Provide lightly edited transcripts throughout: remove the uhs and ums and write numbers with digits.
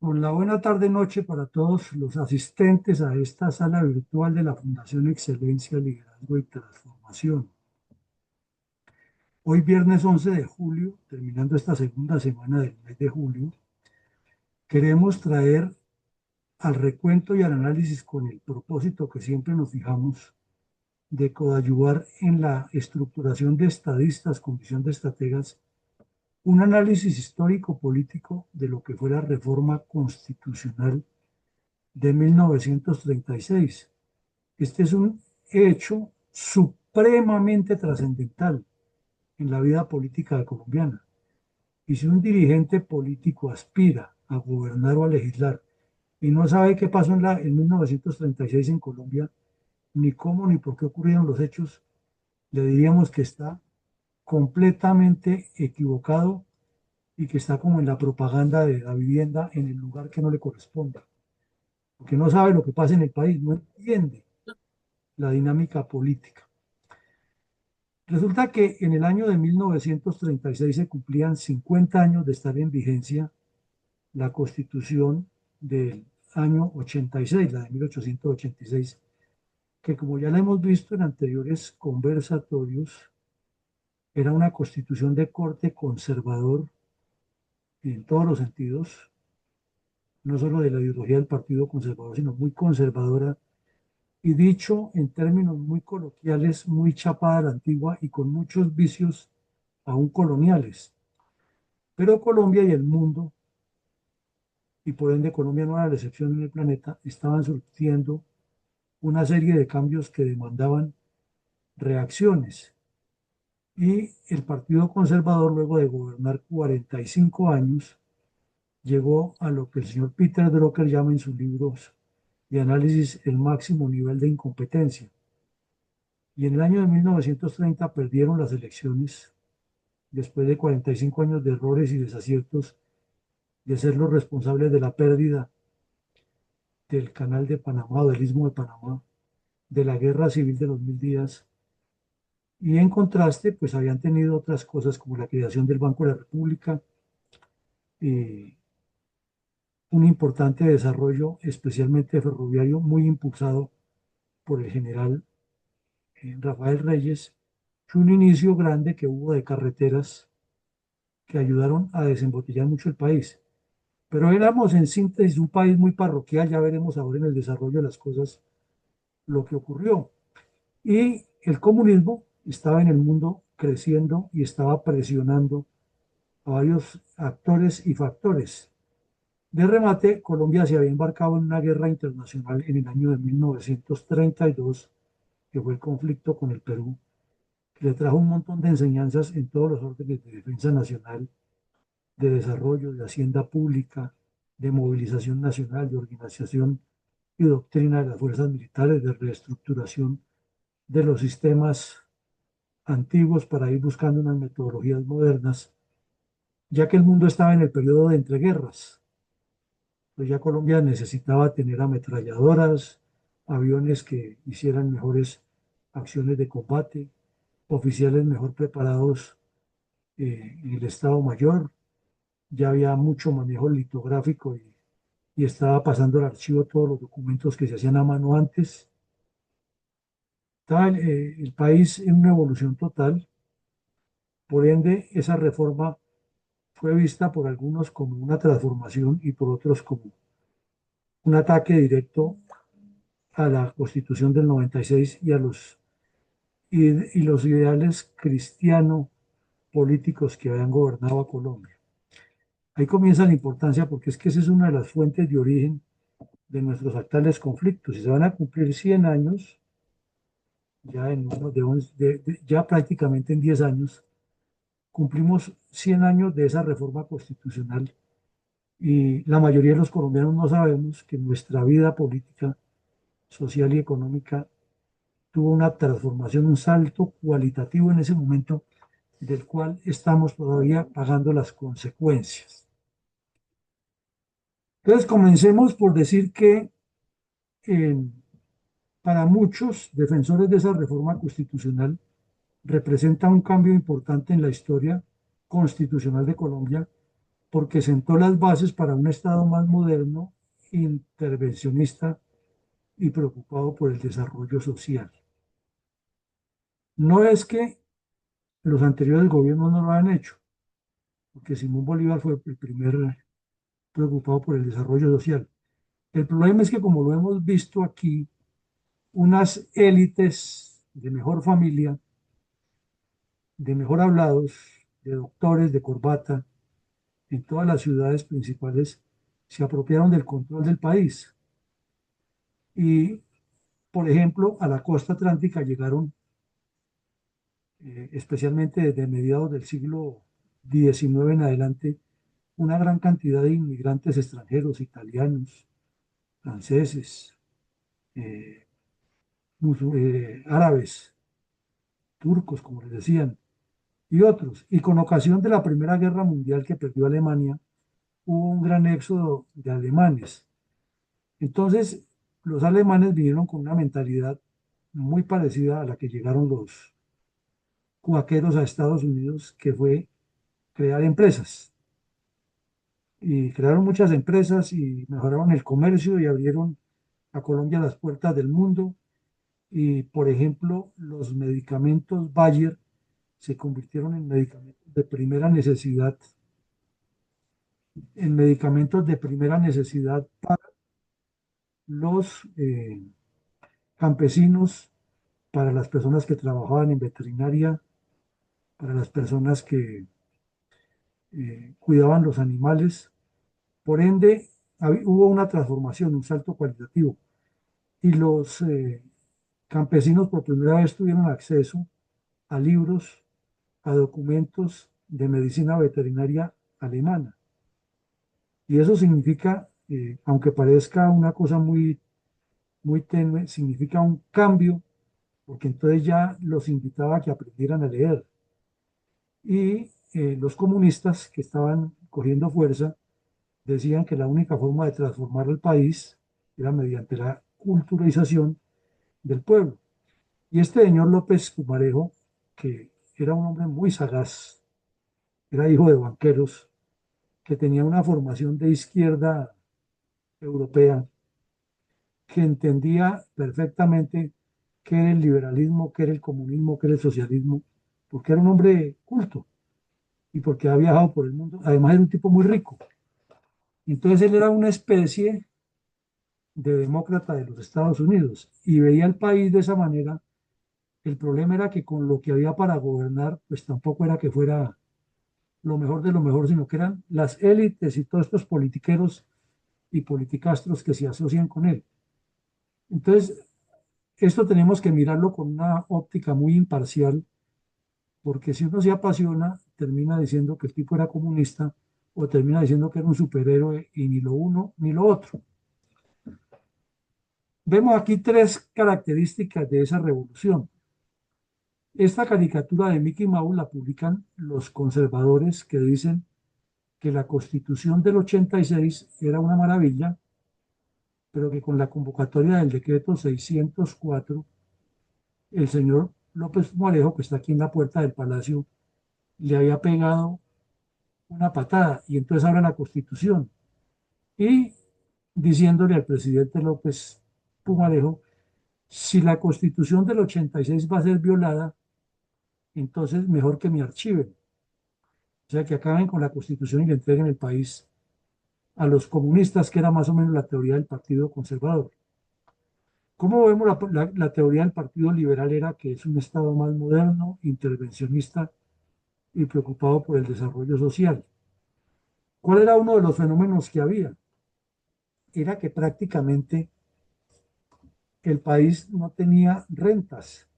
Con la buena tarde-noche para todos los asistentes a esta sala virtual de la Fundación Excelencia, Liderazgo y Transformación. Hoy viernes 11 de julio, terminando esta segunda semana del mes de julio, queremos traer al recuento y al análisis con el propósito que siempre nos fijamos de coadyuvar en la estructuración de estadistas con visión de estrategas, un análisis histórico-político de lo que fue la reforma constitucional de 1936. Este es un hecho supremamente trascendental en la vida política colombiana. Y si un dirigente político aspira a gobernar o a legislar y no sabe qué pasó en 1936 en Colombia, ni cómo ni por qué ocurrieron los hechos, le diríamos que está completamente equivocado y que está como en la propaganda de la vivienda en el lugar que no le corresponde, porque no sabe lo que pasa en el país, no entiende la dinámica política. Resulta que en el año de 1936 se cumplían 50 años de estar en vigencia la Constitución del año 86, la de 1886, que como ya la hemos visto en anteriores conversatorios, era una constitución de corte conservador en todos los sentidos, no solo de la ideología del Partido Conservador, sino muy conservadora y dicho en términos muy coloquiales, muy chapada a la antigua y con muchos vicios aún coloniales. Pero Colombia y el mundo, y por ende Colombia no era la excepción en el planeta, estaban surtiendo una serie de cambios que demandaban reacciones. Y el Partido Conservador, luego de gobernar 45 años, llegó a lo que el señor Peter Drucker llama en sus libros de análisis el máximo nivel de incompetencia. Y en el año de 1930 perdieron las elecciones después de 45 años de errores y desaciertos, de ser los responsables de la pérdida del Canal de Panamá, del Istmo de Panamá, de la Guerra Civil de los Mil Días, y en contraste, pues habían tenido otras cosas como la creación del Banco de la República, eh, un importante desarrollo, especialmente ferroviario, muy impulsado por el general Rafael Reyes, y un inicio grande que hubo de carreteras que ayudaron a desembotellar mucho el país. Pero éramos en síntesis un país muy parroquial, ya veremos ahora en el desarrollo de las cosas lo que ocurrió. Y el comunismo estaba en el mundo creciendo y estaba presionando a varios actores y factores. De remate, Colombia se había embarcado en una guerra internacional en el año de 1932, que fue el conflicto con el Perú, que le trajo un montón de enseñanzas en todos los órdenes de defensa nacional, de desarrollo, de hacienda pública, de movilización nacional, de organización y doctrina de las fuerzas militares, de reestructuración de los sistemas antiguos para ir buscando unas metodologías modernas, ya que el mundo estaba en el periodo de entreguerras. Pues ya Colombia necesitaba tener ametralladoras, aviones que hicieran mejores acciones de combate, oficiales mejor preparados en el Estado Mayor, ya había mucho manejo litográfico y estaba pasando al archivo todos los documentos que se hacían a mano antes. Estaba el país en una evolución total, por ende esa reforma fue vista por algunos como una transformación y por otros como un ataque directo a la Constitución del 96 y a y los ideales cristiano políticos que habían gobernado a Colombia. Ahí comienza la importancia porque es que esa es una de las fuentes de origen de nuestros actuales conflictos. Y se van a cumplir 100 años, ya, ya prácticamente en 10 años, cumplimos 100 años de esa reforma constitucional y la mayoría de los colombianos no sabemos que nuestra vida política, social y económica tuvo una transformación, un salto cualitativo en ese momento del cual estamos todavía pagando las consecuencias. Entonces, comencemos por decir que eh, para muchos defensores de esa reforma constitucional representa un cambio importante en la historia constitucional de Colombia, porque sentó las bases para un Estado más moderno, intervencionista y preocupado por el desarrollo social. No es que los anteriores gobiernos no lo han hecho, porque Simón Bolívar fue el primer preocupado por el desarrollo social. El problema es que, como lo hemos visto aquí, unas élites de mejor familia, de mejor hablados, de doctores, de corbata, en todas las ciudades principales, se apropiaron del control del país. Y, por ejemplo, a la costa atlántica llegaron, especialmente desde mediados del siglo XIX en adelante, una gran cantidad de inmigrantes extranjeros, italianos, franceses, eh, árabes, turcos, como les decían, y otros. Y con ocasión de la Primera Guerra Mundial que perdió Alemania, hubo un gran éxodo de alemanes. Entonces, los alemanes vinieron con una mentalidad muy parecida a la que llegaron los cuaqueros a Estados Unidos, que fue crear empresas. Y crearon muchas empresas y mejoraron el comercio y abrieron a Colombia las puertas del mundo. Y, por ejemplo, los medicamentos Bayer se convirtieron en medicamentos de primera necesidad, para los campesinos, para las personas que trabajaban en veterinaria, para las personas que cuidaban los animales. Por ende, hubo una transformación, un salto cualitativo. Y los campesinos por primera vez tuvieron acceso a libros, a documentos de medicina veterinaria alemana. Y eso significa, aunque parezca una cosa muy tenue, significa un cambio, porque entonces ya los invitaba a que aprendieran a leer. Y los comunistas que estaban cogiendo fuerza decían que la única forma de transformar el país era mediante la culturalización del pueblo. Y este señor López Pumarejo, que era un hombre muy sagaz, era hijo de banqueros, que tenía una formación de izquierda europea, que entendía perfectamente qué era el liberalismo, qué era el comunismo, qué era el socialismo, porque era un hombre culto y porque había viajado por el mundo. Además era un tipo muy rico. Entonces él era una especie de demócrata de los Estados Unidos y veía el país de esa manera. El problema era que con lo que había para gobernar, pues tampoco era que fuera lo mejor de lo mejor, sino que eran las élites y todos estos politiqueros y politicastros que se asocian con él. Entonces, esto tenemos que mirarlo con una óptica muy imparcial, porque si uno se apasiona, termina diciendo que el tipo era comunista o termina diciendo que era un superhéroe y ni lo uno ni lo otro. Vemos aquí tres características de esa revolución. Esta caricatura de Mickey Mouse la publican los conservadores que dicen que la Constitución del 86 era una maravilla, pero que con la convocatoria del decreto 604, el señor López Morejo, que está aquí en la puerta del Palacio, le había pegado una patada y entonces habla la Constitución. Y diciéndole al presidente López Pumarejo, si la Constitución del 86 va a ser violada, entonces mejor que me archiven. O sea, que acaben con la Constitución y le entreguen el país a los comunistas, que era más o menos la teoría del Partido Conservador. ¿Cómo vemos la teoría del Partido Liberal? Era que es un Estado más moderno, intervencionista y preocupado por el desarrollo social. ¿Cuál era uno de los fenómenos que había? Era que prácticamente el país no tenía rentas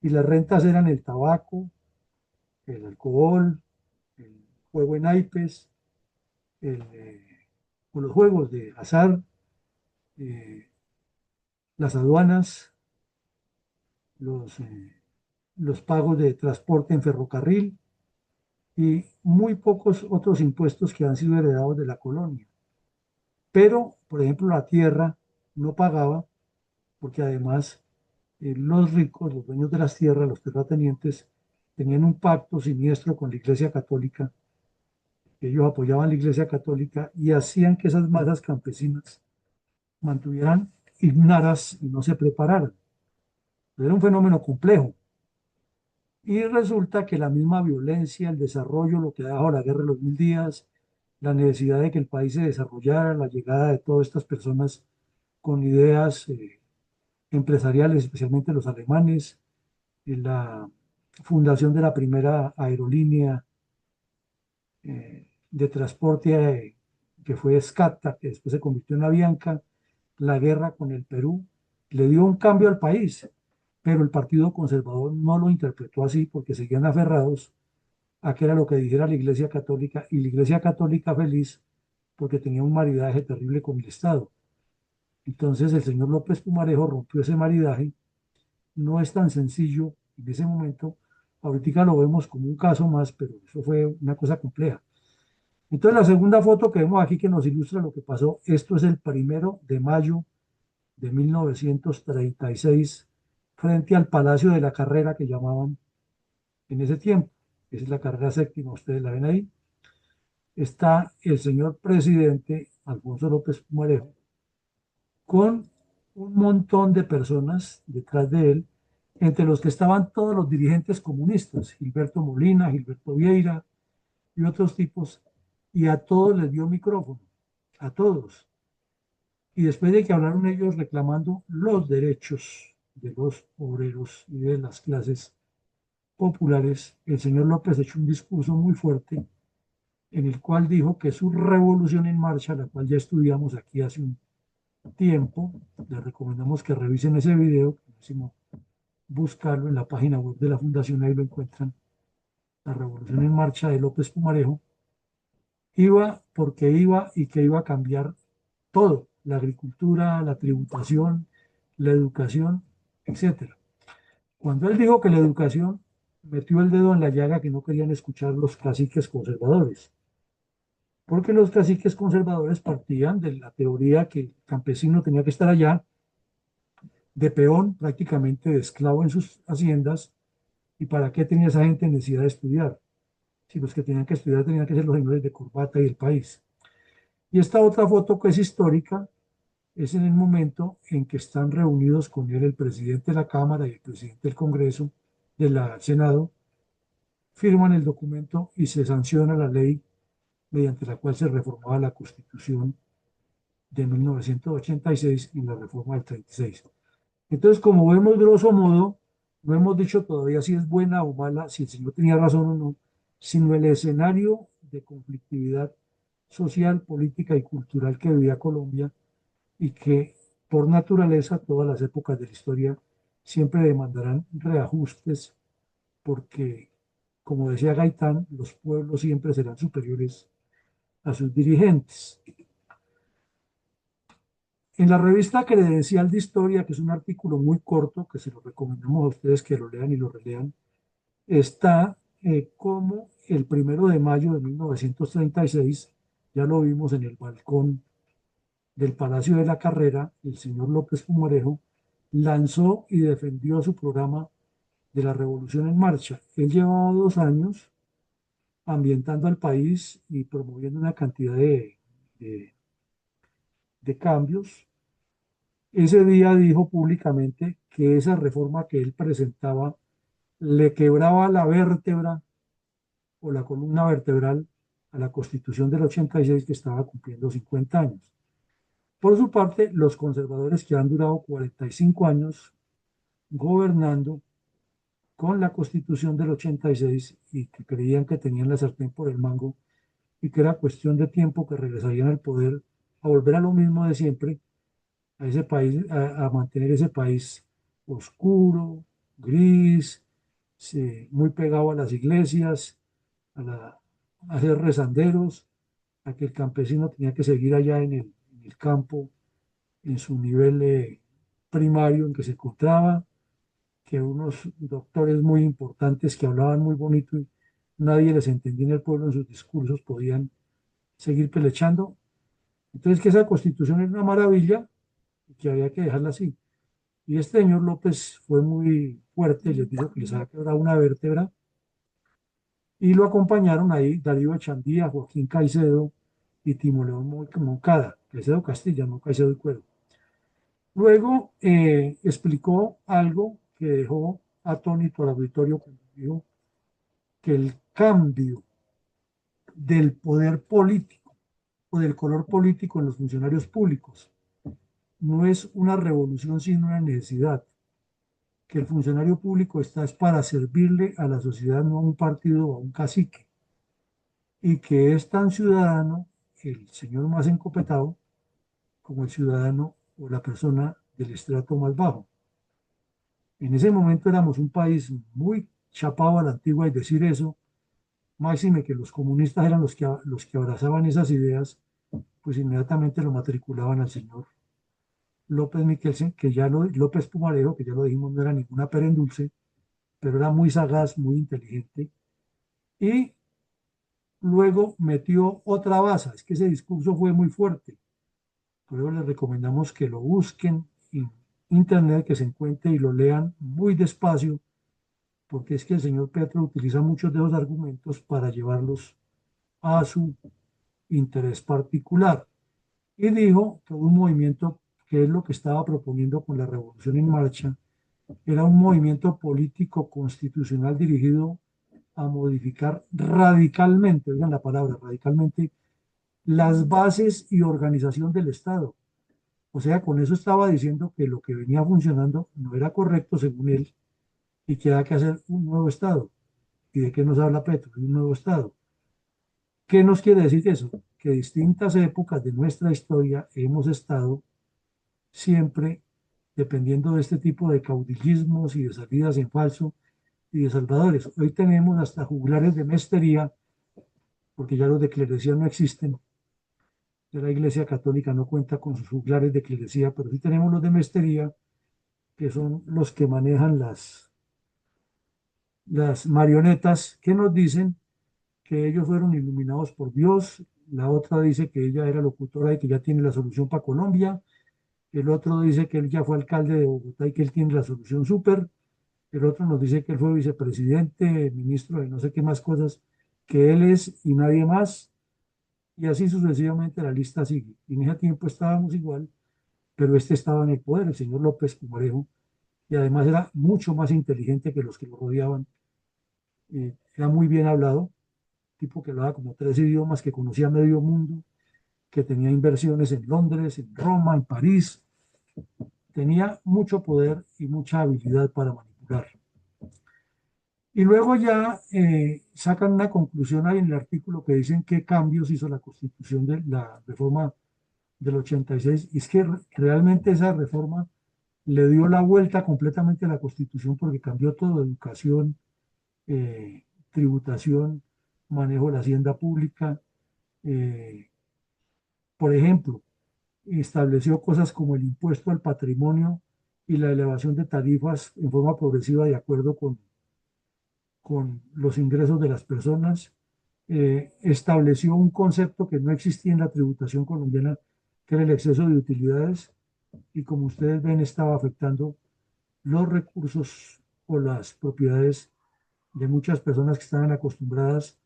y las rentas eran el tabaco, el alcohol, el juego en naipes, o los juegos de azar, eh, las aduanas, los, los pagos de transporte en ferrocarril y muy pocos otros impuestos que han sido heredados de la colonia. Pero, por ejemplo, la tierra no pagaba porque además los ricos, los dueños de las tierras, los terratenientes, tenían un pacto siniestro con la Iglesia Católica Ellos apoyaban la Iglesia Católica y hacían que esas masas campesinas mantuvieran ignaras y no se prepararan. Era un fenómeno complejo. Y resulta que la misma violencia, el desarrollo, lo que ha dejado la guerra de los 1000 días, la necesidad de que el país se desarrollara, la llegada de todas estas personas con ideas empresariales, especialmente los alemanes, la fundación de la primera aerolínea de transporte que fue Escata, que después se convirtió en Avianca, la guerra con el Perú, le dio un cambio al país, pero el Partido Conservador no lo interpretó así porque seguían aferrados a que era lo que dijera la Iglesia Católica, y la Iglesia Católica feliz porque tenía un maridaje terrible con el Estado. Entonces el señor López Pumarejo rompió ese maridaje. No es tan sencillo en ese momento. Ahorita lo vemos como un caso más, pero eso fue una cosa compleja. Entonces, la segunda foto que vemos aquí que nos ilustra lo que pasó, esto es el 1 de mayo de 1936, frente al Palacio de la Carrera que llamaban en ese tiempo. Esa es la carrera séptima, ustedes la ven ahí. Está el señor presidente Alfonso López Pumarejo con un montón de personas detrás de él, entre los que estaban todos los dirigentes comunistas, Gilberto Molina, Gilberto Vieira y otros tipos, y a todos les dio micrófono, a todos. Y después de que hablaron ellos reclamando los derechos de los obreros y de las clases populares, el señor López echó un discurso muy fuerte en el cual dijo que su revolución en marcha, la cual ya estudiamos aquí hace un tiempo, les recomendamos que revisen ese video, sino buscarlo en la página web de la Fundación, ahí lo encuentran, la revolución en marcha de López Pumarejo, iba porque iba y que iba a cambiar todo, la agricultura, la tributación, la educación, etcétera. Cuando él dijo que la educación, metió el dedo en la llaga que no querían escuchar los caciques conservadores, porque los caciques conservadores partían de la teoría que el campesino tenía que estar allá de peón, prácticamente de esclavo en sus haciendas, y para qué tenía esa gente necesidad de estudiar, si los que tenían que estudiar tenían que ser los señores de corbata y el país. Y esta otra foto que es histórica es en el momento en que están reunidos con él el presidente de la Cámara y el presidente del Congreso, del Senado, firman el documento y se sanciona la ley mediante la cual se reformaba la Constitución de 1986 y la reforma del 36. Entonces, como vemos, grosso modo, no hemos dicho todavía si es buena o mala, si el señor tenía razón o no, sino el escenario de conflictividad social, política y cultural que vivía Colombia, y que por naturaleza todas las épocas de la historia siempre demandarán reajustes porque, como decía Gaitán, los pueblos siempre serán superiores a sus dirigentes. En la revista Credencial de Historia, que es un artículo muy corto, que se lo recomendamos a ustedes que lo lean y lo relean, está como el 1 de mayo de 1936, ya lo vimos en el balcón del Palacio de la Carrera, el señor López Pumarejo lanzó y defendió su programa de la Revolución en Marcha. Él llevaba 2 años ambientando al país y promoviendo una cantidad de, de cambios. Ese día dijo públicamente que esa reforma que él presentaba le quebraba la vértebra o la columna vertebral a la Constitución del 86 que estaba cumpliendo 50 años. Por su parte, los conservadores que han durado 45 años gobernando con la Constitución del 86 y que creían que tenían la sartén por el mango y que era cuestión de tiempo que regresarían al poder, a volver a lo mismo de siempre, a ese país, a mantener ese país oscuro, gris, sí, muy pegado a las iglesias, a ser rezanderos, a que el campesino tenía que seguir allá en el campo, en su nivel primario en que se encontraba, que unos doctores muy importantes que hablaban muy bonito y nadie les entendía en el pueblo en sus discursos podían seguir pelechando. Entonces que esa constitución era una maravilla y que había que dejarla así. Y este señor López fue muy fuerte, les dijo que les había quebrado una vértebra y lo acompañaron ahí Darío Echandía, Joaquín Caicedo y Timoleón Moncada, Caicedo Castilla, no Caicedo y Cuero. Luego explicó algo que dejó atónito al auditorio cuando dijo que el cambio del poder político o del color político en los funcionarios públicos no es una revolución, sino una necesidad, que el funcionario público está es para servirle a la sociedad, no a un partido o a un cacique, y que es tan ciudadano el señor más encopetado como el ciudadano o la persona del estrato más bajo. En ese momento éramos un país muy chapado a la antigua y decir eso, máxime que los comunistas eran los que abrazaban esas ideas, pues inmediatamente lo matriculaban al señor López Miquelsen, López Pumarejo, que ya lo dijimos, no era ninguna pera en dulce, pero era muy sagaz, muy inteligente, y luego metió otra baza. Es que ese discurso fue muy fuerte, por eso les recomendamos que lo busquen en internet, que se encuentre y lo lean muy despacio, porque es que el señor Petro utiliza muchos de esos argumentos para llevarlos a su interés particular. Y dijo que un movimiento, que es lo que estaba proponiendo con la Revolución en Marcha, era un movimiento político constitucional dirigido a modificar radicalmente, oigan la palabra, radicalmente, las bases y organización del Estado. O sea, con eso estaba diciendo que lo que venía funcionando no era correcto según él y que había que hacer un nuevo Estado. ¿Y de qué nos habla Petro? De un nuevo Estado. ¿Qué nos quiere decir eso? Que distintas épocas de nuestra historia hemos estado siempre dependiendo de este tipo de caudillismos y de salidas en falso y de salvadores. Hoy tenemos hasta juglares de mestería, porque ya los de clerecía no existen. Ya la Iglesia Católica no cuenta con sus juglares de clerecía, pero sí tenemos los de mestería, que son los que manejan las marionetas que nos dicen que ellos fueron iluminados por Dios. La otra dice que ella era locutora y que ya tiene la solución para Colombia. El otro dice que él ya fue alcalde de Bogotá y que él tiene la solución súper. El otro nos dice que él fue vicepresidente, ministro de no sé qué más cosas, que él es y nadie más. Y así sucesivamente la lista sigue. Y en ese tiempo estábamos igual, pero este estaba en el poder, el señor López Pumarejo, y además era mucho más inteligente que los que lo rodeaban. Era muy bien hablado, tipo que hablaba como tres idiomas, que conocía medio mundo, que tenía inversiones en Londres, en Roma, en París. Tenía mucho poder y mucha habilidad para manipular. Y luego ya sacan una conclusión ahí en el artículo que dicen qué cambios hizo la Constitución de la reforma del 86. Y es que realmente esa reforma le dio la vuelta completamente a la Constitución porque cambió todo: educación, eh, tributación, manejo de la hacienda pública. eh, por ejemplo, estableció cosas como el impuesto al patrimonio y la elevación de tarifas en forma progresiva de acuerdo con los ingresos de las personas. Estableció un concepto que no existía en la tributación colombiana, que era el exceso de utilidades, y como ustedes ven estaba afectando los recursos o las propiedades de muchas personas que estaban acostumbradas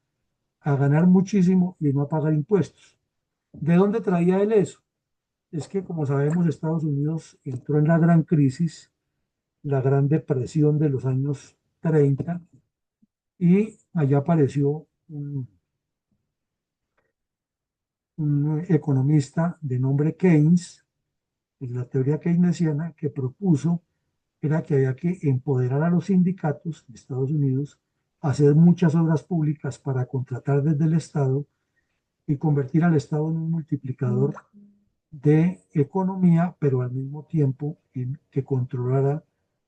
a ganar muchísimo y no a pagar impuestos. ¿De dónde traía él eso? Es que, como sabemos, Estados Unidos entró en la gran crisis, la gran depresión de los años 30, y allá apareció un economista de nombre Keynes, en la teoría keynesiana, que propuso era que había que empoderar a los sindicatos de Estados Unidos, hacer muchas obras públicas para contratar desde el Estado y convertir al Estado en un multiplicador de economía, pero al mismo tiempo en que controlara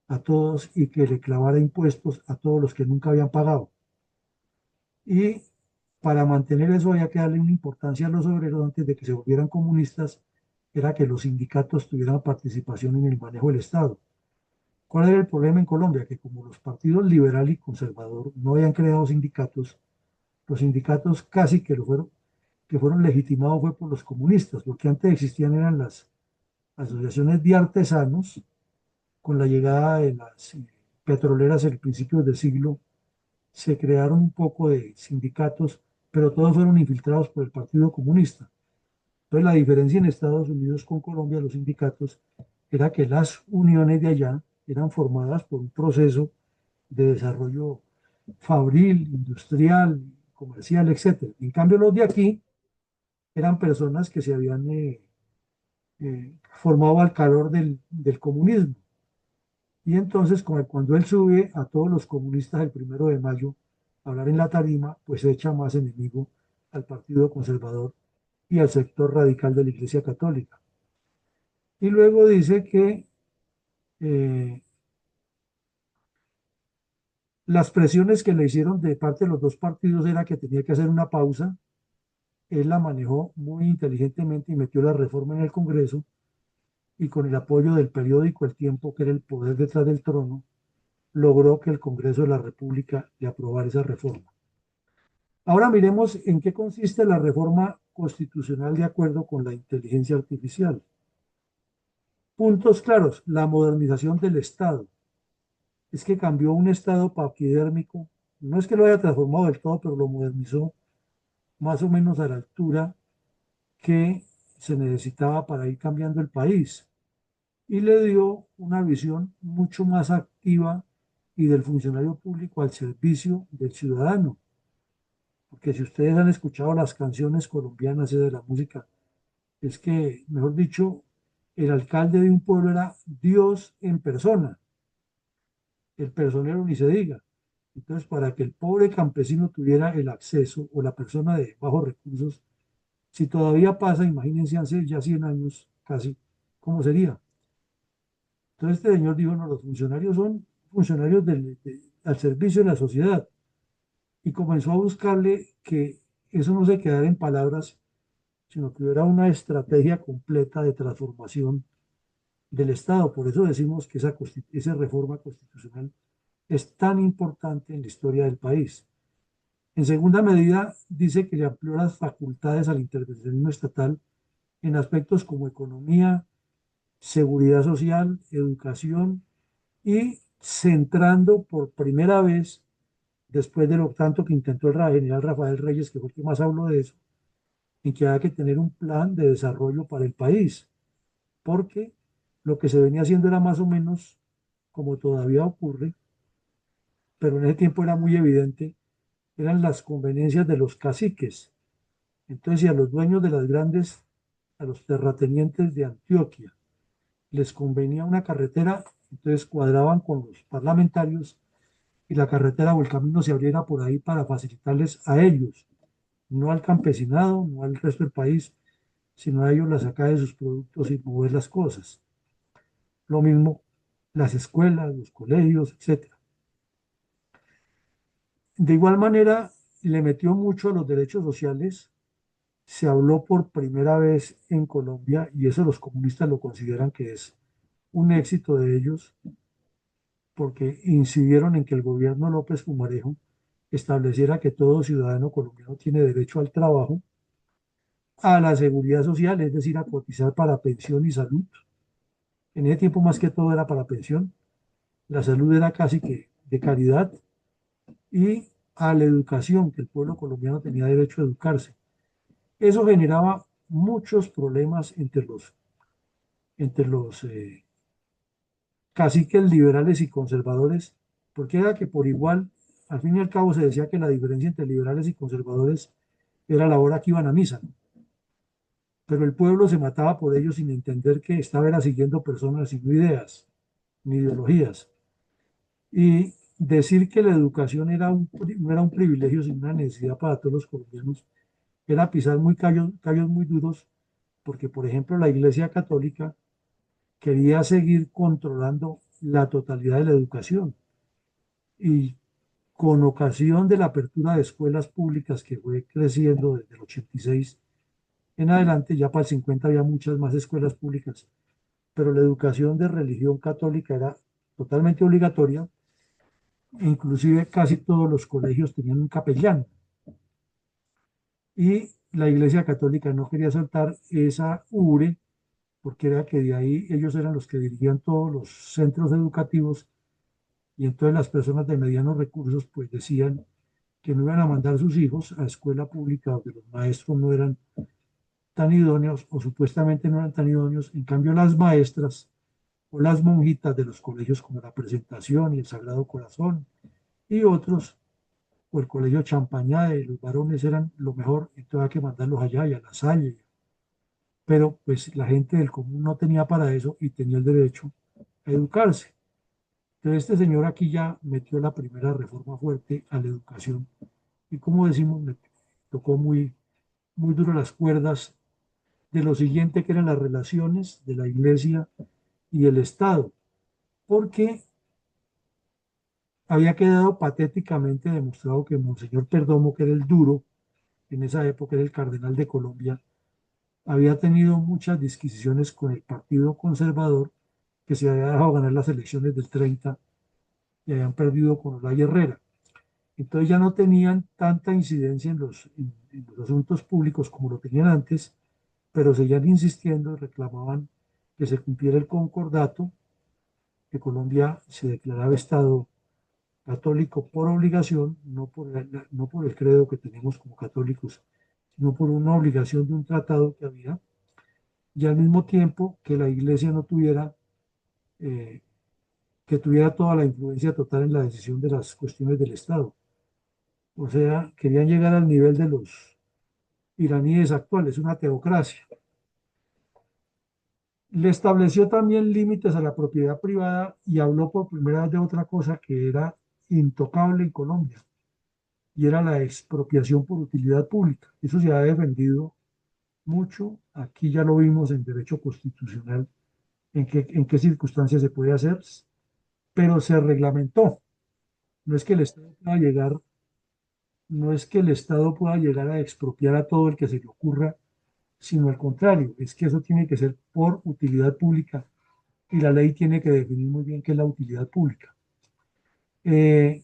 a todos y que le clavara impuestos a todos los que nunca habían pagado. Y para mantener eso había que darle una importancia a los obreros antes de que se volvieran comunistas, era que los sindicatos tuvieran participación en el manejo del Estado. ¿Cuál era el problema en Colombia? Que como los partidos liberal y conservador no habían creado sindicatos, los sindicatos casi que fueron legitimados fue por los comunistas, porque antes existían eran las asociaciones de artesanos. Con la llegada de las petroleras en principios del siglo se crearon un poco de sindicatos, pero todos fueron infiltrados por el Partido Comunista. Entonces la diferencia en Estados Unidos con Colombia, los sindicatos, era que las uniones de allá eran formadas por un proceso de desarrollo fabril, industrial, comercial, etcétera. En cambio, los de aquí eran personas que se habían formado al calor del comunismo. Y entonces, como cuando él sube a todos los comunistas el 1 de mayo a hablar en la tarima, pues echa más enemigo al Partido Conservador y al sector radical de la Iglesia Católica. Y luego dice que eh, las presiones que le hicieron de parte de los dos partidos era que tenía que hacer una pausa. Él la manejó muy inteligentemente y metió la reforma en el Congreso y con el apoyo del periódico El Tiempo, que era el poder detrás del trono, logró que el Congreso de la República le aprobara esa reforma. Ahora miremos en qué consiste la reforma constitucional de acuerdo con la inteligencia artificial. Puntos claros: la modernización del Estado. Es que cambió un Estado paquidérmico, no es que lo haya transformado del todo, pero lo modernizó más o menos a la altura que se necesitaba para ir cambiando el país. Y le dio una visión mucho más activa y del funcionario público al servicio del ciudadano. Porque si ustedes han escuchado las canciones colombianas y de la música, es que, mejor dicho, el alcalde de un pueblo era Dios en persona, el personero ni se diga. Entonces, para que el pobre campesino tuviera el acceso, o la persona de bajos recursos, si todavía pasa, imagínense hace ya 100 años casi, ¿cómo sería? Entonces este señor dijo: no, los funcionarios son funcionarios al servicio de la sociedad. Y comenzó a buscarle que eso no se quedara en palabras, sino que hubiera una estrategia completa de transformación del Estado. Por eso decimos que esa reforma constitucional es tan importante en la historia del país. En segunda medida, dice que le amplió las facultades al intervencionismo estatal en aspectos como economía, seguridad social, educación, y centrando por primera vez, después de lo tanto que intentó el general Rafael Reyes, que fue el que más habló de eso, en que había que tener un plan de desarrollo para el país, porque lo que se venía haciendo era más o menos como todavía ocurre, pero en ese tiempo era muy evidente, eran las conveniencias de los caciques. Entonces, si a los dueños de las grandes, a los terratenientes de Antioquia, les convenía una carretera, entonces cuadraban con los parlamentarios y la carretera o el camino se abriera por ahí para facilitarles a ellos, no al campesinado, no al resto del país, sino a ellos la sacada de sus productos y mover las cosas. Lo mismo las escuelas, los colegios, etcétera. De igual manera, le metió mucho a los derechos sociales. Se habló por primera vez en Colombia, y eso los comunistas lo consideran que es un éxito de ellos, porque incidieron en que el gobierno López Pumarejo estableciera que todo ciudadano colombiano tiene derecho al trabajo, a la seguridad social, es decir, a cotizar para pensión y salud. En ese tiempo más que todo era para pensión, la salud era casi que de caridad, y a la educación, que el pueblo colombiano tenía derecho a educarse. Eso generaba muchos problemas entre los caciques liberales y conservadores, porque era que por igual, al fin y al cabo se decía que la diferencia entre liberales y conservadores era la hora que iban a misa, pero el pueblo se mataba por ellos sin entender que estaba era siguiendo personas y no ideas ni ideologías. Y decir que la educación no era un privilegio, sino una necesidad para todos los colombianos, era pisar muy callos muy duros, porque, por ejemplo, la Iglesia Católica quería seguir controlando la totalidad de la educación. Y con ocasión de la apertura de escuelas públicas, que fue creciendo desde el 86 en adelante, ya para el 50 había muchas más escuelas públicas, pero la educación de religión católica era totalmente obligatoria. Inclusive casi todos los colegios tenían un capellán, y la Iglesia Católica no quería soltar esa ubre, porque era que de ahí ellos eran los que dirigían todos los centros educativos, y entonces las personas de medianos recursos pues decían que no iban a mandar a sus hijos a escuela pública donde los maestros no eran tan idóneos o supuestamente no eran tan idóneos. En cambio, las maestras o las monjitas de los colegios como la Presentación y el Sagrado Corazón y otros, o el colegio Champañá de los varones eran lo mejor, entonces hay que mandarlos allá y a La Salle. Pero pues la gente del común no tenía para eso y tenía el derecho a educarse. Entonces este señor aquí ya metió la primera reforma fuerte a la educación y como decimos, me tocó muy duro las cuerdas de lo siguiente que eran las relaciones de la iglesia y el Estado, porque había quedado patéticamente demostrado que Monseñor Perdomo, que era el duro, en esa época era el cardenal de Colombia, había tenido muchas disquisiciones con el Partido Conservador, que se había dejado ganar las elecciones del 30 y habían perdido con Olaya Herrera. Entonces ya no tenían tanta incidencia en los asuntos públicos como lo tenían antes, pero seguían insistiendo y reclamaban que se cumpliera el concordato, que Colombia se declaraba Estado católico por obligación, no por el credo que tenemos como católicos, sino por una obligación de un tratado que había, y al mismo tiempo que la iglesia no tuviera, eh, que tuviera toda la influencia total en la decisión de las cuestiones del Estado. O sea, querían llegar al nivel de los iraníes actuales, una teocracia. Le estableció también límites a la propiedad privada y habló por primera vez de otra cosa que era intocable en Colombia, y era la expropiación por utilidad pública. Eso se ha defendido mucho. Aquí ya lo vimos en derecho constitucional, en qué circunstancias se puede hacer, pero se reglamentó. No es que el Estado pueda llegar, no es que el Estado pueda llegar a expropiar a todo el que se le ocurra, sino al contrario, es que eso tiene que ser por utilidad pública y la ley tiene que definir muy bien qué es la utilidad pública. Eh,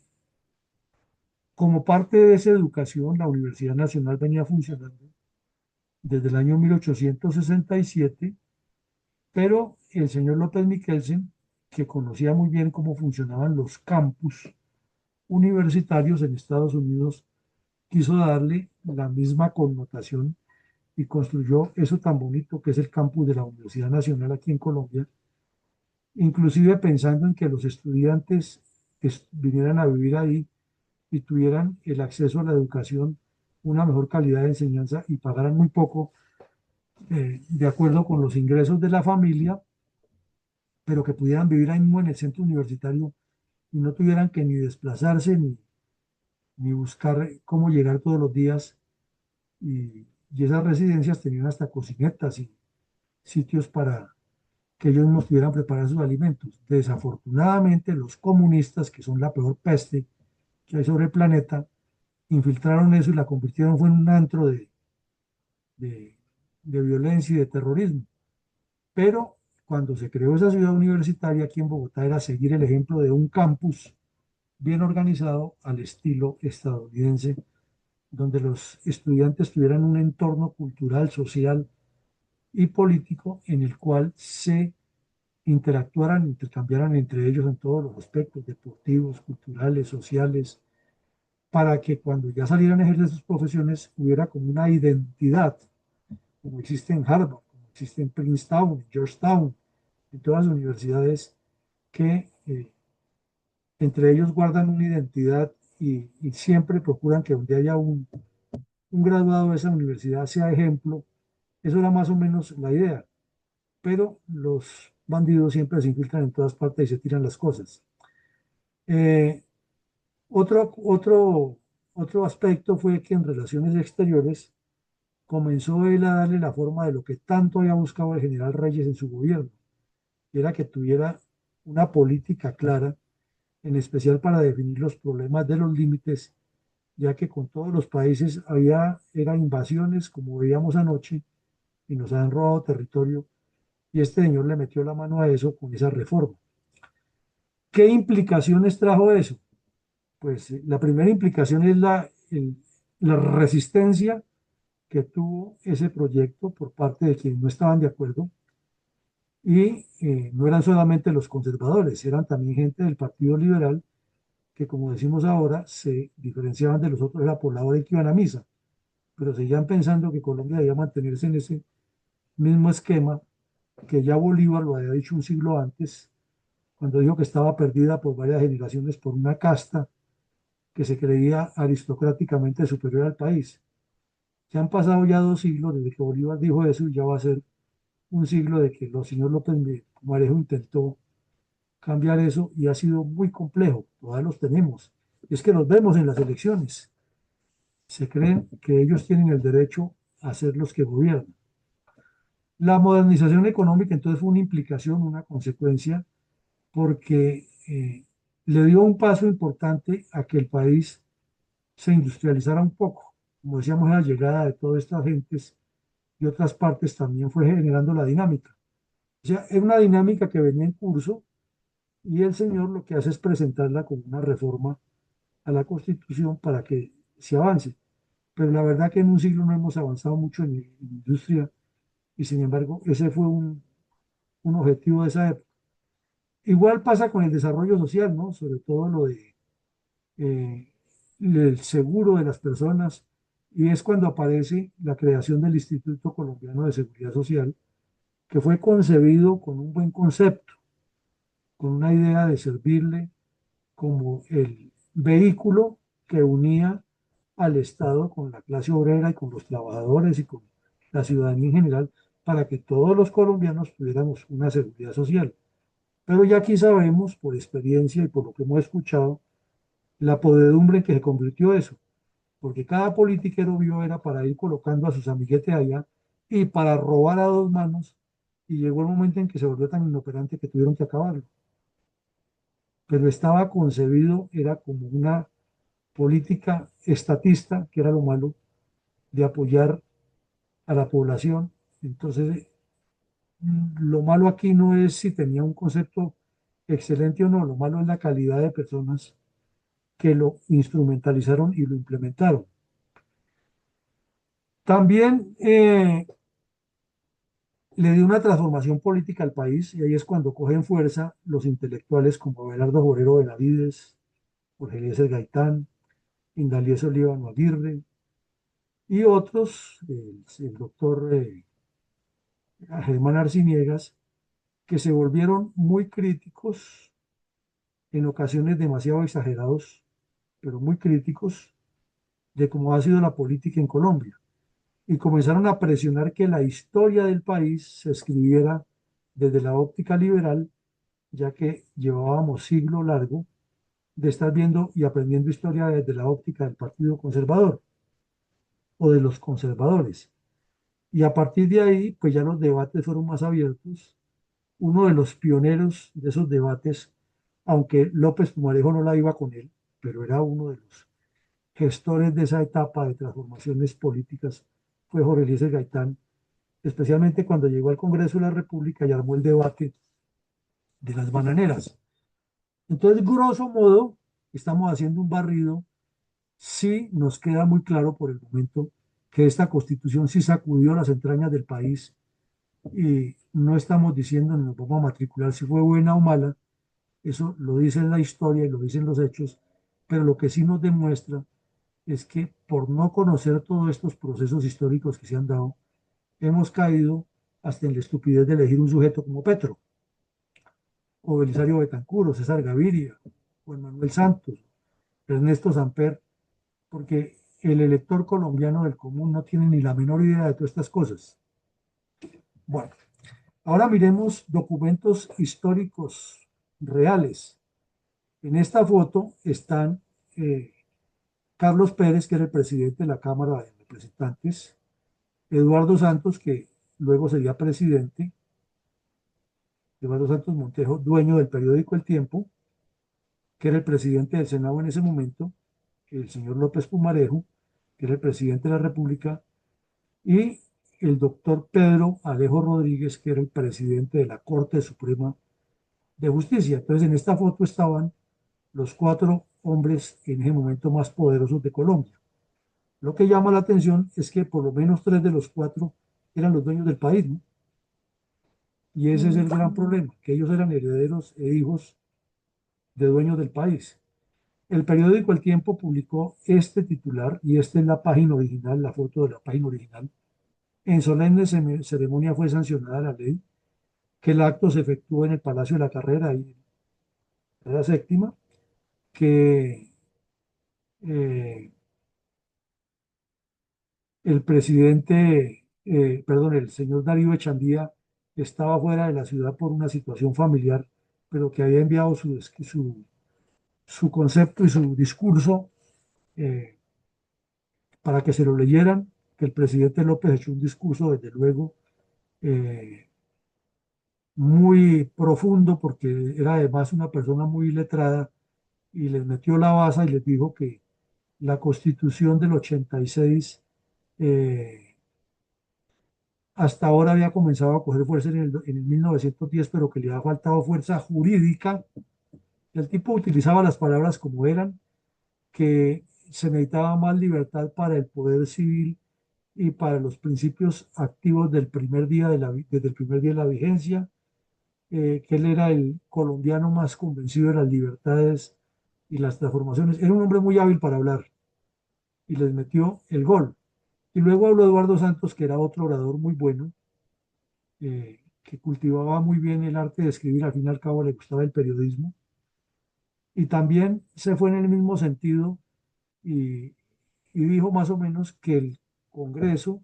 como parte de esa educación, la Universidad Nacional venía funcionando desde el año 1867, pero el señor López Michelsen, que conocía muy bien cómo funcionaban los campus universitarios en Estados Unidos, quiso darle la misma connotación y construyó eso tan bonito que es el campus de la Universidad Nacional aquí en Colombia, inclusive pensando en que los estudiantes vinieran a vivir ahí y tuvieran el acceso a la educación, una mejor calidad de enseñanza y pagaran muy poco, de acuerdo con los ingresos de la familia, pero que pudieran vivir ahí mismo en el centro universitario y no tuvieran que ni desplazarse ni buscar cómo llegar todos los días. Y esas residencias tenían hasta cocinetas y sitios para que ellos mismos pudieran preparar sus alimentos. Desafortunadamente, los comunistas, que son la peor peste que hay sobre el planeta, infiltraron eso y la convirtieron fue en un antro de, de violencia y de terrorismo. Pero cuando se creó esa ciudad universitaria aquí en Bogotá era seguir el ejemplo de un campus bien organizado al estilo estadounidense, donde los estudiantes tuvieran un entorno cultural, social y político en el cual se interactuaran, intercambiaran entre ellos en todos los aspectos deportivos, culturales, sociales, para que cuando ya salieran a ejercer sus profesiones hubiera como una identidad, como existe en Harvard, como existe en Princeton, Georgetown, en todas las universidades que entre ellos guardan una identidad y siempre procuran que donde haya un graduado de esa universidad sea ejemplo. Eso era más o menos la idea, pero los bandidos siempre se infiltran en todas partes y se tiran las cosas. Eh, otro, otro, otro aspecto fue que en relaciones exteriores comenzó él a darle la forma de lo que tanto había buscado el general Reyes en su gobierno, que era que tuviera una política clara, en especial para definir los problemas de los límites, ya que con todos los países eran invasiones, como veíamos anoche, y nos han robado territorio, y este señor le metió la mano a eso con esa reforma. ¿Qué implicaciones trajo eso? Pues la primera implicación es la resistencia que tuvo ese proyecto por parte de quienes no estaban de acuerdo. Y no eran solamente los conservadores, eran también gente del Partido Liberal que, como decimos ahora, se diferenciaban de los otros, era por la hora en que iban a misa, pero seguían pensando que Colombia debía mantenerse en ese mismo esquema que ya Bolívar lo había dicho un siglo antes, cuando dijo que estaba perdida por varias generaciones por una casta que se creía aristocráticamente superior al país. Se han pasado ya 2 siglos desde que Bolívar dijo eso y ya va a ser un siglo de que el señor López Pumarejo intentó cambiar eso y ha sido muy complejo. Todavía los tenemos. Y es que los vemos en las elecciones. Se creen que ellos tienen el derecho a ser los que gobiernan. La modernización económica entonces fue una implicación, una consecuencia, porque le dio un paso importante a que el país se industrializara un poco. Como decíamos, la llegada de todas estas gentes y otras partes también fue generando la dinámica. O sea, es una dinámica que venía en curso y el señor lo que hace es presentarla como una reforma a la Constitución para que se avance. Pero la verdad que en un siglo no hemos avanzado mucho en industria y sin embargo ese fue un objetivo de esa época. Igual pasa con el desarrollo social, ¿no? Sobre todo lo de eh, el seguro de las personas y es cuando aparece la creación del Instituto Colombiano de Seguridad Social, que fue concebido con un buen concepto, con una idea de servirle como el vehículo que unía al Estado con la clase obrera y con los trabajadores y con la ciudadanía en general para que todos los colombianos tuviéramos una seguridad social. Pero ya aquí sabemos, por experiencia y por lo que hemos escuchado, la podedumbre en que se convirtió eso, porque cada politiquero vio era para ir colocando a sus amiguetes allá y para robar a 2 manos, y llegó el momento en que se volvió tan inoperante que tuvieron que acabarlo. Pero estaba concebido, era como una política estatista, que era lo malo, de apoyar a la población. Entonces, lo malo aquí no es si tenía un concepto excelente o no, lo malo es la calidad de personas que lo instrumentalizaron y lo implementaron. También le dio una transformación política al país y ahí es cuando cogen fuerza los intelectuales como Abelardo Forero Benavides, Jorge Eliezer Gaitán, Indalecio Líbano Aguirre y otros, el doctor Germán Arciniegas, que se volvieron muy críticos, en ocasiones demasiado exagerados, pero muy críticos de cómo ha sido la política en Colombia. Y comenzaron a presionar que la historia del país se escribiera desde la óptica liberal, ya que llevábamos siglo largo de estar viendo y aprendiendo historia desde la óptica del Partido Conservador o de los conservadores. Y a partir de ahí, pues ya los debates fueron más abiertos. Uno de los pioneros de esos debates, aunque López Pumarejo no la iba con él, pero era uno de los gestores de esa etapa de transformaciones políticas, fue Jorge Eliezer Gaitán, especialmente cuando llegó al Congreso de la República y armó el debate de las bananeras. Entonces, grosso modo, estamos haciendo un barrido. Sí nos queda muy claro por el momento que esta constitución sí sacudió las entrañas del país y no estamos diciendo ni nos vamos a matricular si fue buena o mala, eso lo dice la historia y lo dicen los hechos, pero lo que sí nos demuestra es que por no conocer todos estos procesos históricos que se han dado, hemos caído hasta en la estupidez de elegir un sujeto como Petro, o Belisario Betancur, o César Gaviria, o Manuel Santos, Ernesto Samper, porque el elector colombiano del común no tiene ni la menor idea de todas estas cosas. Bueno, ahora miremos documentos históricos reales. En esta foto están Carlos Pérez, que era el presidente de la Cámara de Representantes, Eduardo Santos, que luego sería presidente, Eduardo Santos Montejo, dueño del periódico El Tiempo, que era el presidente del Senado en ese momento, el señor López Pumarejo, que era el presidente de la República, y el doctor Pedro Alejo Rodríguez, que era el presidente de la Corte Suprema de Justicia. Entonces, en esta foto estaban los 4 hombres en ese momento más poderosos de Colombia. Lo que llama la atención es que por lo menos 3 de los 4 eran los dueños del país, ¿no? Y ese es el gran problema, que ellos eran herederos e hijos de dueños del país. El periódico El Tiempo publicó este titular, y esta es la página original, la foto de la página original. En solemne ceremonia fue sancionada la ley, que el acto se efectuó en el Palacio de la Carrera, y la séptima, que eh, el presidente, perdón, el señor Darío Echandía estaba fuera de la ciudad por una situación familiar, pero que había enviado su concepto y su discurso eh, para que se lo leyeran, que el presidente López echó un discurso, desde luego, eh, muy profundo, porque era además una persona muy letrada, y les metió la baza y les dijo que la Constitución del 86 eh, hasta ahora había comenzado a coger fuerza en el 1910, pero que le ha faltado fuerza jurídica. El tipo utilizaba las palabras como eran, que se necesitaba más libertad para el poder civil y para los principios activos del primer día desde el primer día de la vigencia, que él era el colombiano más convencido de las libertades y las transformaciones. Era un hombre muy hábil para hablar, y les metió el gol. Y luego habló Eduardo Santos, que era otro orador muy bueno, que cultivaba muy bien el arte de escribir, al fin y al cabo le gustaba el periodismo, y también se fue en el mismo sentido, y, y dijo más o menos que el Congreso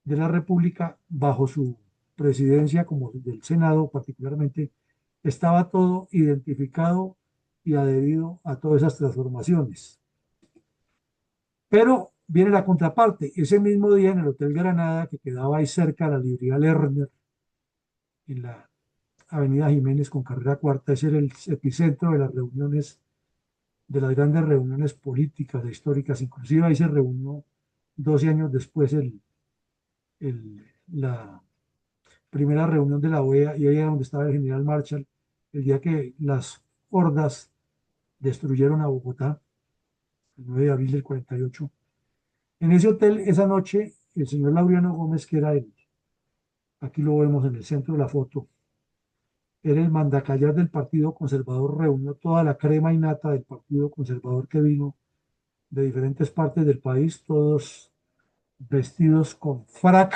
de la República, bajo su presidencia, como del Senado particularmente, estaba todo identificado y adherido a todas esas transformaciones. Pero viene la contraparte. Ese mismo día, en el Hotel Granada, que quedaba ahí cerca de la librería Lerner, en la Avenida Jiménez con carrera cuarta, ese era el epicentro de las reuniones, de las grandes reuniones políticas e históricas. Inclusive ahí se reunió 12 años después la primera reunión de la OEA, y ahí era donde estaba el general Marshall, el día que las hordas destruyeron a Bogotá, el 9 de abril del 48. En ese hotel, esa noche, el señor Laureano Gómez, que era aquí lo vemos en el centro de la foto, era el mandacayar del Partido Conservador, reunió toda la crema innata del Partido Conservador que vino de diferentes partes del país, todos vestidos con frac,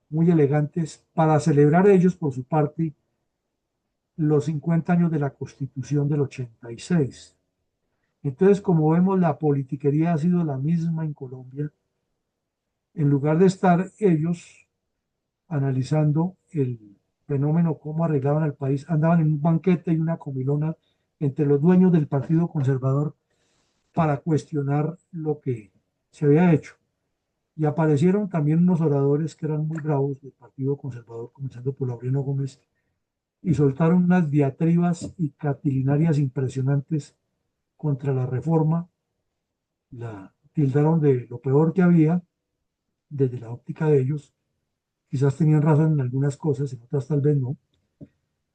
muy elegantes, para celebrar ellos, por su parte, los 50 años de la Constitución del 86. Entonces, como vemos, la politiquería ha sido la misma en Colombia. En lugar de estar ellos analizando el fenómeno, cómo arreglaban al país, andaban en un banquete y una comilona entre los dueños del Partido Conservador para cuestionar lo que se había hecho. Y aparecieron también unos oradores que eran muy bravos del Partido Conservador, comenzando por Laureano Gómez, y soltaron unas diatribas y catilinarias impresionantes contra la reforma. La tildaron de lo peor que había desde la óptica de ellos. Quizás tenían razón en algunas cosas, en otras tal vez no,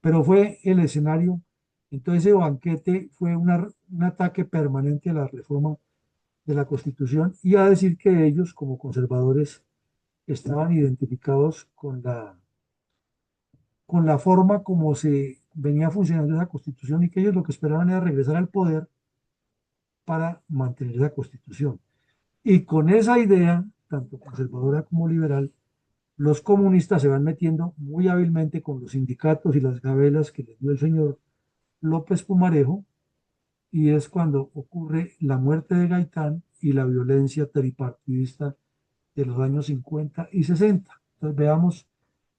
pero fue el escenario. Entonces ese banquete fue un ataque permanente a la reforma de la Constitución, y a decir que ellos, como conservadores, estaban identificados con la forma como se venía funcionando esa Constitución, y que ellos lo que esperaban era regresar al poder para mantener esa Constitución. Y con esa idea, tanto conservadora como liberal, los comunistas se van metiendo muy hábilmente con los sindicatos y las gabelas que les dio el señor López Pumarejo, y es cuando ocurre la muerte de Gaitán y la violencia tripartidista de los años 50 y 60. Entonces veamos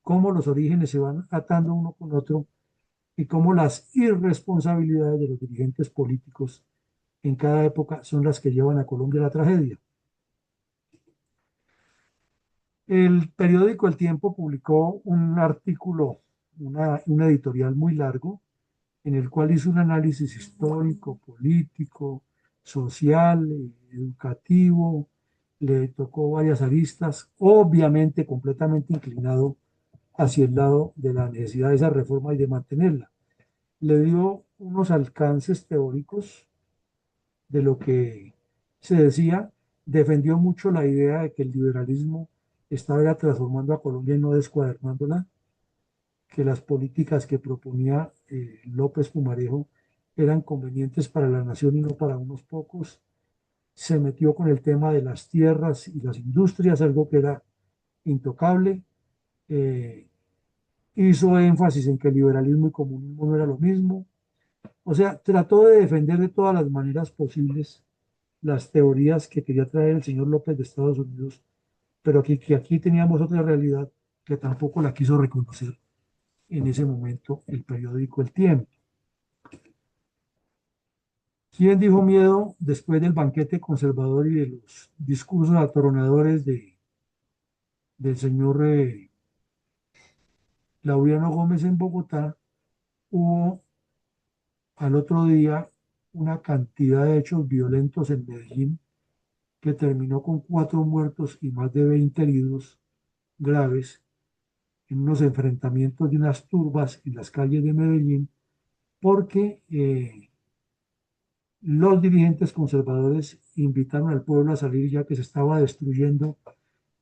cómo los orígenes se van atando uno con otro, y cómo las irresponsabilidades de los dirigentes políticos en cada época son las que llevan a Colombia a la tragedia. El periódico El Tiempo publicó un artículo, un editorial muy largo, en el cual hizo un análisis histórico, político, social, educativo. Le tocó varias aristas, obviamente completamente inclinado hacia el lado de la necesidad de esa reforma y de mantenerla. Le dio unos alcances teóricos de lo que se decía, defendió mucho la idea de que el liberalismo estaba transformando a Colombia y no descuadernándola, que las políticas que proponía López Pumarejo eran convenientes para la nación y no para unos pocos. Se metió con el tema de las tierras y las industrias, algo que era intocable. Eh, Hizo énfasis en que el liberalismo y comunismo no era lo mismo. O sea, trató de defender de todas las maneras posibles las teorías que quería traer el señor López de Estados Unidos, pero que aquí teníamos otra realidad que tampoco la quiso reconocer en ese momento el periódico El Tiempo. ¿Quién dijo miedo después del banquete conservador y de los discursos atronadores del señor Laureano Gómez en Bogotá? Hubo al otro día una cantidad de hechos violentos en Medellín que terminó con 4 muertos y más de 20 heridos graves en unos enfrentamientos de unas turbas en las calles de Medellín, porque los dirigentes conservadores invitaron al pueblo a salir ya que se estaba destruyendo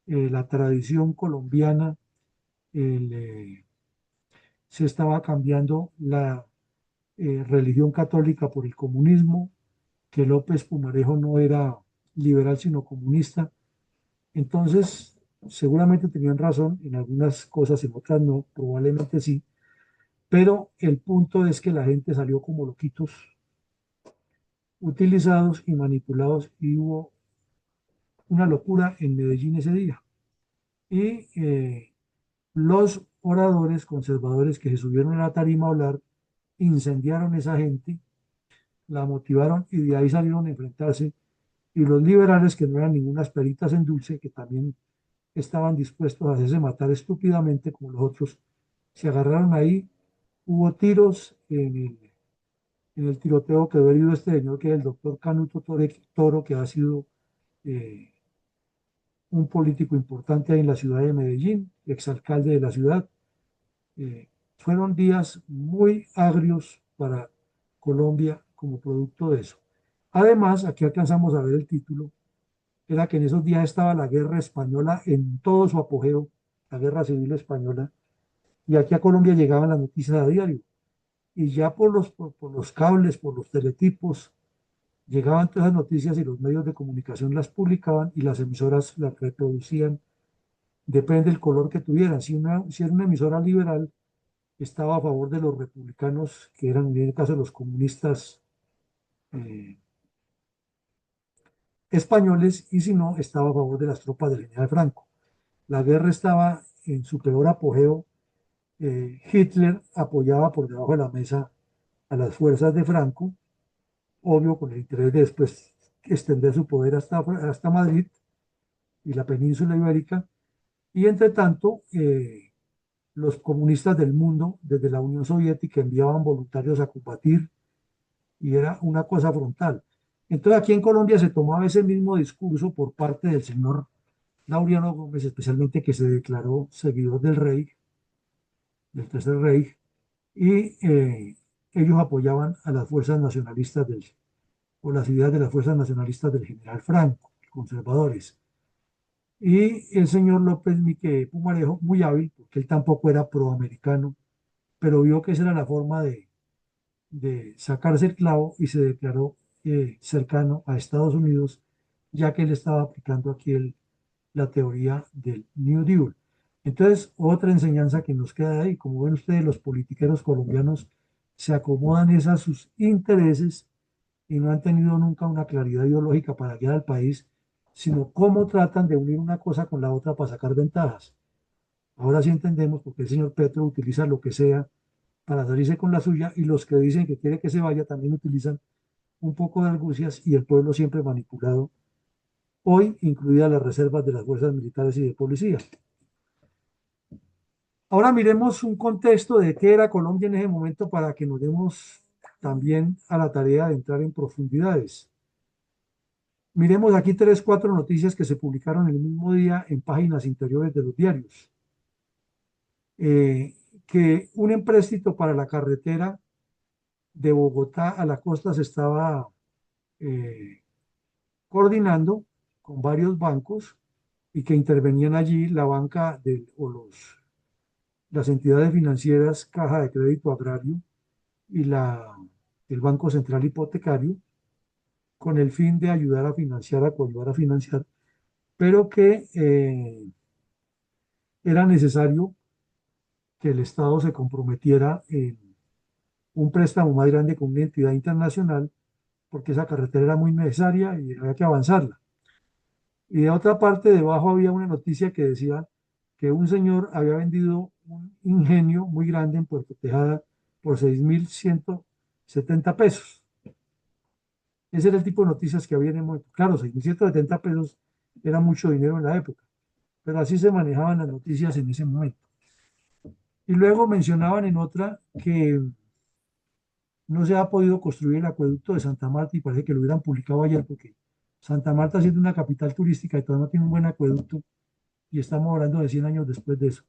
la tradición colombiana, el, se estaba cambiando la religión católica por el comunismo, que López Pumarejo no era liberal sino comunista. Entonces, seguramente tenían razón en algunas cosas, en otras no, probablemente sí, pero el punto es que la gente salió como loquitos, utilizados y manipulados, y hubo una locura en Medellín ese día. Y los oradores conservadores que se subieron a la tarima a hablar incendiaron a esa gente, la motivaron y de ahí salieron a enfrentarse. Y los liberales, que no eran ninguna peritas en dulce, que también estaban dispuestos a hacerse matar estúpidamente como los otros, se agarraron ahí. Hubo tiros en el tiroteo que ha herido este señor, que es el doctor Canuto Toro, que ha sido eh, un político importante ahí en la ciudad de Medellín, exalcalde de la ciudad. Fueron días muy agrios para Colombia como producto de eso. Además, aquí alcanzamos a ver el título, era que en esos días estaba la guerra española en todo su apogeo, la guerra civil española, y aquí a Colombia llegaban las noticias a diario, y ya por los cables, por los teletipos, llegaban todas las noticias y los medios de comunicación las publicaban y las emisoras las reproducían, depende del color que tuvieran. Si era una emisora liberal, estaba a favor de los republicanos, que eran en el caso de los comunistas eh, españoles, y si no, estaba a favor de las tropas del general Franco. La guerra estaba en su peor apogeo. Hitler apoyaba por debajo de la mesa a las fuerzas de Franco, obvio con el interés de después extender su poder hasta Madrid y la península ibérica, y entre tanto los comunistas del mundo, desde la Unión Soviética, enviaban voluntarios a combatir y era una cosa frontal. Entonces aquí en Colombia se tomaba ese mismo discurso por parte del señor Laureano Gómez, especialmente que se declaró seguidor del rey, del Tercer Reich, y ellos apoyaban a las fuerzas nacionalistas o las ideas de las fuerzas nacionalistas del general Franco, conservadores. Y el señor López Mique Pumarejo, muy hábil, porque él tampoco era proamericano, pero vio que esa era la forma de sacarse el clavo y se declaró cercano a Estados Unidos, ya que él estaba aplicando aquí la teoría del New Deal. Entonces, otra enseñanza que nos queda ahí, como ven ustedes, los politiqueros colombianos se acomodan es a sus intereses y no han tenido nunca una claridad ideológica para guiar al país, sino cómo tratan de unir una cosa con la otra para sacar ventajas. Ahora sí entendemos por qué el señor Petro utiliza lo que sea para salirse con la suya, y los que dicen que quiere que se vaya también utilizan un poco de argucias, y el pueblo siempre manipulado, hoy incluidas las reservas de las fuerzas militares y de policía. Ahora miremos un contexto de qué era Colombia en ese momento para que nos demos también a la tarea de entrar en profundidades. Miremos aquí tres, cuatro noticias que se publicaron el mismo día en páginas interiores de los diarios. Que un empréstito para la carretera de Bogotá a la costa se estaba eh, coordinando con varios bancos, y que intervenían allí la banca o los las entidades financieras Caja de Crédito Agrario y el Banco Central Hipotecario, con el fin de ayudar a financiar, a coayudar a financiar, pero que era necesario que el Estado se comprometiera en un préstamo más grande con una entidad internacional, porque esa carretera era muy necesaria y había que avanzarla. Y de otra parte, debajo había una noticia que decía que un señor había vendido un ingenio muy grande en Puerto Tejada por 6.170 pesos. Ese era el tipo de noticias que había en el momento. Claro, 6.170 pesos era mucho dinero en la época, pero así se manejaban las noticias en ese momento. Y luego mencionaban en otra que no se ha podido construir el acueducto de Santa Marta y parece que lo hubieran publicado ayer porque Santa Marta siendo una capital turística y todavía no tiene un buen acueducto y estamos hablando de 100 años después de eso.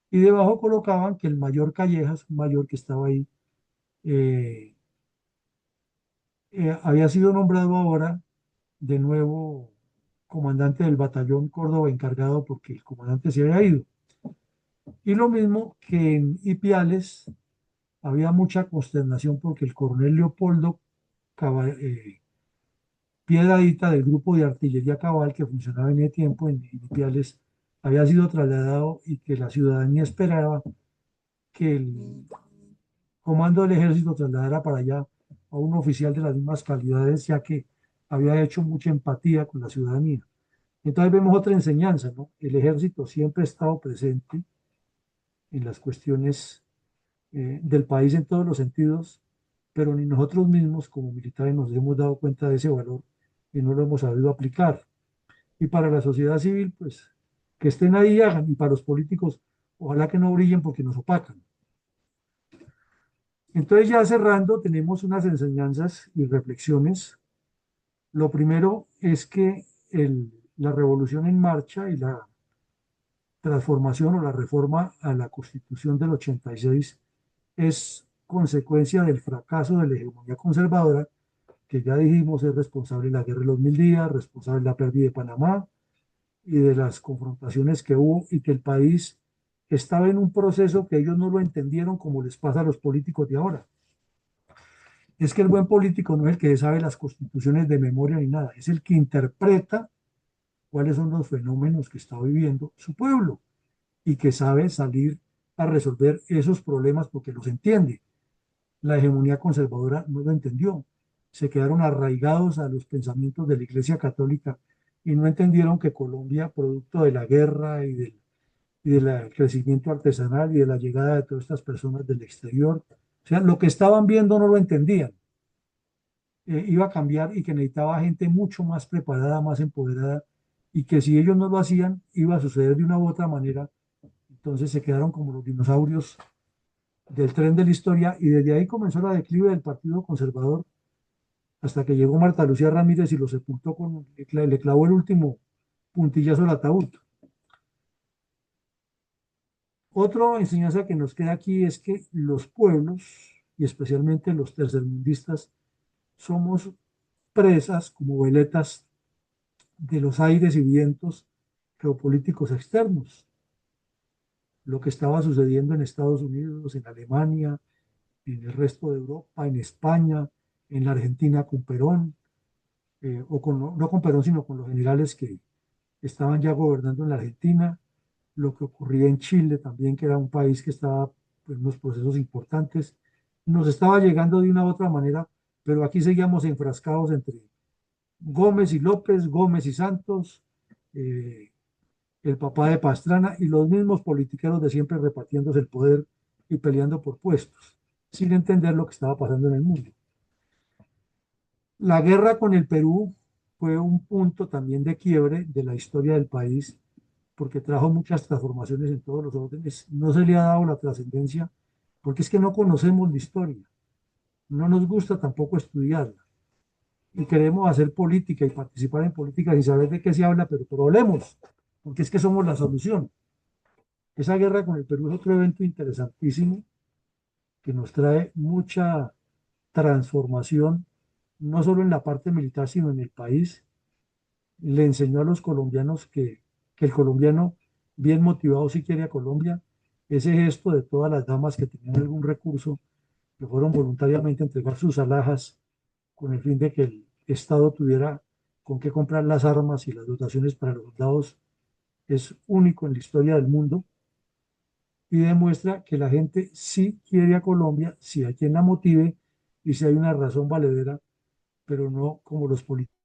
Y debajo colocaban que el mayor Callejas, un mayor que estaba ahí, eh, había sido nombrado ahora de nuevo comandante del batallón Córdoba encargado porque el comandante se había ido. Y lo mismo que en Ipiales había mucha consternación porque el coronel Leopoldo Piedradita del grupo de artillería Cabal que funcionaba en ese tiempo en Ipiales había sido trasladado y que la ciudadanía esperaba que el comando del ejército trasladara para allá a un oficial de las mismas calidades, ya que había hecho mucha empatía con la ciudadanía. Entonces vemos otra enseñanza, ¿no? El ejército siempre ha estado presente en las cuestiones del país en todos los sentidos, pero ni nosotros mismos como militares nos hemos dado cuenta de ese valor y no lo hemos sabido aplicar. Y para la sociedad civil, pues que estén ahí y hagan, y para los políticos, ojalá que no brillen porque nos opacan. Entonces ya cerrando, tenemos unas enseñanzas y reflexiones. Lo primero es que la revolución en marcha y la transformación o la reforma a la Constitución del 86 es consecuencia del fracaso de la hegemonía conservadora, que ya dijimos es responsable de la guerra de los 1000 días, responsable de la pérdida de Panamá y de las confrontaciones que hubo y que el país estaba en un proceso que ellos no lo entendieron como les pasa a los políticos de ahora. Es que el buen político no es el que sabe las constituciones de memoria ni nada, es el que interpreta cuáles son los fenómenos que está viviendo su pueblo y que sabe salir a resolver esos problemas porque los entiende. La hegemonía conservadora no lo entendió. Se quedaron arraigados a los pensamientos de la Iglesia Católica y no entendieron que Colombia, producto de la guerra y del crecimiento artesanal y de la llegada de todas estas personas del exterior, o sea, lo que estaban viendo no lo entendían. Iba a cambiar y que necesitaba gente mucho más preparada, más empoderada, y que si ellos no lo hacían, iba a suceder de una u otra manera. Entonces se quedaron como los dinosaurios del tren de la historia y desde ahí comenzó la declive del Partido Conservador hasta que llegó Marta Lucía Ramírez y lo sepultó le clavó el último puntillazo al ataúd. Otra enseñanza que nos queda aquí es que los pueblos, y especialmente los tercermundistas, somos presas como veletas de los aires y vientos geopolíticos externos. Lo que estaba sucediendo en Estados Unidos, en Alemania, en el resto de Europa, en España, en la Argentina con Perón, o con, no con Perón, sino con los generales que estaban ya gobernando en la Argentina, lo que ocurría en Chile también, que era un país que estaba en unos procesos importantes, nos estaba llegando de una u otra manera, pero aquí seguíamos enfrascados entre Gómez y López, Gómez y Santos, eh, el papá de Pastrana y los mismos politiqueros de siempre repartiéndose el poder y peleando por puestos, sin entender lo que estaba pasando en el mundo. La guerra con el Perú fue un punto también de quiebre de la historia del país, porque trajo muchas transformaciones en todos los órdenes. No se le ha dado la trascendencia, porque es que no conocemos la historia, no nos gusta tampoco estudiarla, y queremos hacer política y participar en política sin saber de qué se habla, pero hablemos, porque es que somos la solución. Esa guerra con el Perú es otro evento interesantísimo que nos trae mucha transformación, no solo en la parte militar, sino en el país. Le enseñó a los colombianos que el colombiano bien motivado sí quiere a Colombia, Ese gesto de todas las damas que tenían algún recurso, que fueron voluntariamente a entregar sus alhajas con el fin de que el Estado tuviera con qué comprar las armas y las dotaciones para los soldados, es único en la historia del mundo y demuestra que la gente sí quiere a Colombia, si hay quien la motive y si hay una razón valedera, pero no como los políticos